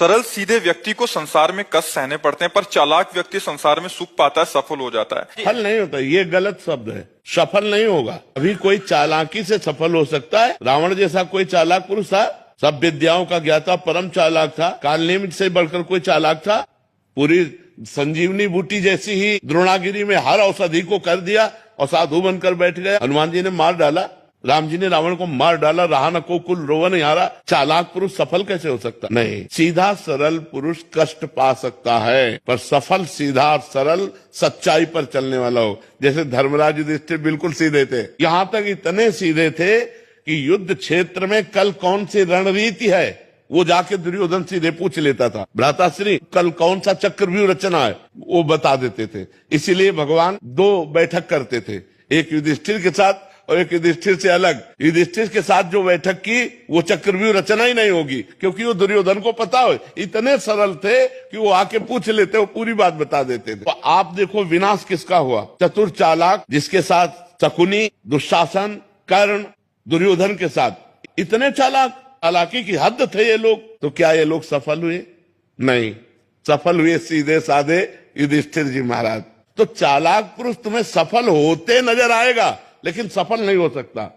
सरल सीधे व्यक्ति को संसार में कष्ट सहने पड़ते हैं, पर चालाक व्यक्ति संसार में सुख पाता है, सफल हो जाता है। सफल नहीं होता, ये गलत शब्द है। सफल नहीं होगा। अभी कोई चालाकी से सफल हो सकता है। रावण जैसा कोई चालाक पुरुष था, सब विद्याओं का ज्ञाता, परम चालाक था। कालनेमि से बढ़कर कोई चालाक था? पूरी संजीवनी बूटी जैसी ही द्रोणागिरी में हर औषधि को कर दिया और साधु बनकर बैठ गया। हनुमान जी ने मार डाला, राम जी ने रावण को मार डाला, रहा न को कुल रोवन हारा। चालाक पुरुष सफल कैसे हो सकता? नहीं, सीधा सरल पुरुष कष्ट पा सकता है, पर सफल सीधा सरल सच्चाई पर चलने वाला हो। जैसे धर्मराज युधिष्ठिर बिल्कुल सीधे थे, यहाँ तक इतने सीधे थे कि युद्ध क्षेत्र में कल कौन सी रणनीति है वो जाके दुर्योधन सीधे पूछ लेता था। भ्राताश्री कल कौन सा चक्रव्यूह रचना है वो बता देते थे। इसीलिए भगवान दो बैठक करते थे, एक युधिष्ठिर के साथ और एक युधिष्ठिर से अलग। युधिष्ठिर के साथ जो बैठक की वो चक्रव्यूह रचना ही नहीं होगी, क्योंकि वो दुर्योधन को पता हो। इतने सरल थे कि वो आके पूछ लेते, वो पूरी बात बता देते थे। तो आप देखो विनाश किसका हुआ? चतुर चालाक, जिसके साथ शकुनी, दुशासन, कर्ण, दुर्योधन के साथ इतने चालाक, चालाकी की हद थे ये लोग। तो क्या ये लोग सफल हुए? नहीं, सफल हुए सीधे साधे युधिष्ठिर जी महाराज। तो चालाक पुरुष तुम्हें सफल होते नजर आएगा, लेकिन सफल नहीं हो सकता।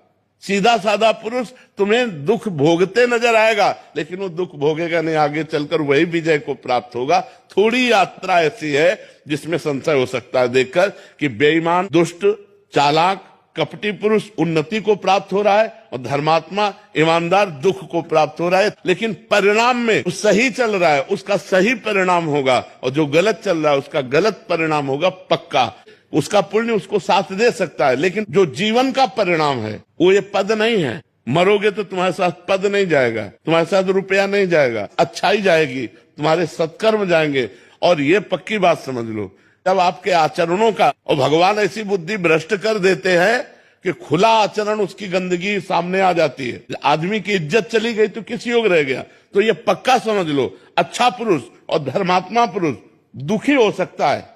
सीधा साधा पुरुष तुम्हें दुख भोगते नजर आएगा, लेकिन वो दुख भोगेगा नहीं, आगे चलकर वही विजय को प्राप्त होगा। थोड़ी यात्रा ऐसी है जिसमें संशय हो सकता है देखकर कि बेईमान, दुष्ट, चालाक, कपटी पुरुष उन्नति को प्राप्त हो रहा है और धर्मात्मा, ईमानदार दुख को प्राप्त हो रहा है। लेकिन परिणाम में जो सही चल रहा है उसका सही परिणाम होगा, और जो गलत चल रहा है उसका गलत परिणाम होगा पक्का। उसका पुण्य उसको साथ दे सकता है, लेकिन जो जीवन का परिणाम है वो ये पद नहीं है। मरोगे तो तुम्हारे साथ पद नहीं जाएगा, तुम्हारे साथ रुपया नहीं जाएगा, अच्छाई जाएगी, तुम्हारे सत्कर्म जाएंगे। और ये पक्की बात समझ लो, जब आपके आचरणों का, और भगवान ऐसी बुद्धि भ्रष्ट कर देते हैं कि खुला आचरण उसकी गंदगी सामने आ जाती है। आदमी की इज्जत चली गई तो किस योग रह गया? तो ये पक्का समझ लो, अच्छा पुरुष और धर्मात्मा पुरुष दुखी हो सकता है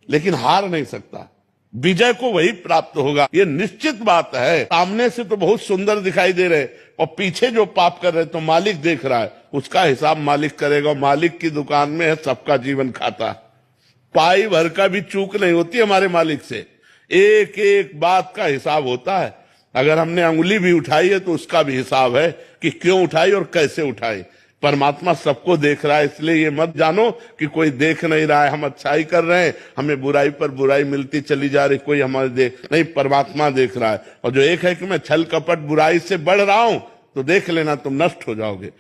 लेकिन हार नहीं सकता। विजय को वही प्राप्त होगा, ये निश्चित बात है। सामने से तो बहुत सुंदर दिखाई दे रहे और पीछे जो पाप कर रहे तो मालिक देख रहा है, उसका हिसाब मालिक करेगा। मालिक की दुकान में है सबका जीवन खाता, पाई भर का भी चूक नहीं होती हमारे मालिक से। एक एक बात का हिसाब होता है। अगर हमने अंगुली भी उठाई है तो उसका भी हिसाब है कि क्यों उठाई और कैसे उठाई। परमात्मा सबको देख रहा है, इसलिए ये मत जानो कि कोई देख नहीं रहा है, हम अच्छाई कर रहे हैं, हमें बुराई पर बुराई मिलती चली जा रही, कोई हमारे देख नहीं। परमात्मा देख रहा है। और जो एक है कि मैं छल कपट बुराई से बढ़ रहा हूं, तो देख लेना तुम नष्ट हो जाओगे।